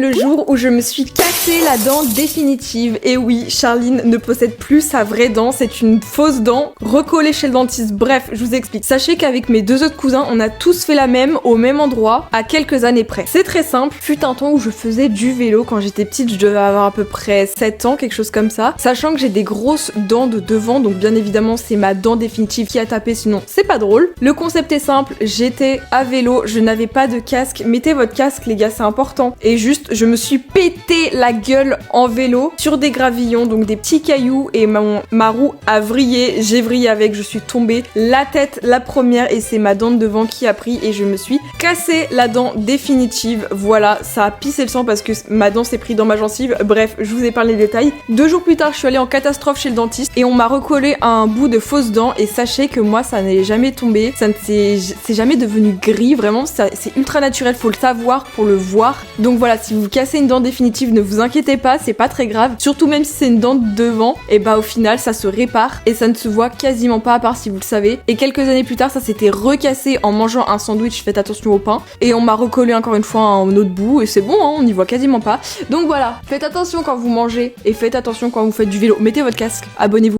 Le jour où je me suis cassé la dent définitive. Et oui, Charline ne possède plus sa vraie dent, c'est une fausse dent recollée chez le dentiste. Bref, je vous explique. Sachez qu'avec mes deux autres cousins, on a tous fait la même au même endroit à quelques années près. C'est très simple. Fut un temps où je faisais du vélo quand j'étais petite, je devais avoir à peu près 7 ans, quelque chose comme ça. Sachant que j'ai des grosses dents de devant, donc bien évidemment c'est ma dent définitive qui a tapé, sinon c'est pas drôle. Le concept est simple, j'étais à vélo, je n'avais pas de casque. Mettez votre casque les gars, c'est important. Et juste je me suis pété la gueule en vélo sur des gravillons, donc des petits cailloux, et ma roue a vrillé, j'ai vrillé avec, je suis tombée la tête la première et c'est ma dent de devant qui a pris et je me suis cassé la dent définitive. Voilà, ça a pissé le sang parce que ma dent s'est pris dans ma gencive. Bref, je vous épargne les détails. 2 jours plus tard, je suis allée en catastrophe chez le dentiste et on m'a recollé un bout de fausse dent et sachez que moi ça n'est jamais tombé, ça ne c'est jamais devenu gris, vraiment c'est ultra naturel, faut le savoir pour le voir. Donc voilà, si vous cassez une dent définitive, ne vous inquiétez pas, c'est pas très grave. Surtout même si c'est une dent de devant, et bah au final ça se répare et ça ne se voit quasiment pas à part si vous le savez. Et quelques années plus tard, ça s'était recassé en mangeant un sandwich, faites attention au pain. Et on m'a recollé encore une fois un autre bout et c'est bon, hein, on n'y voit quasiment pas. Donc voilà, faites attention quand vous mangez et faites attention quand vous faites du vélo. Mettez votre casque, abonnez-vous.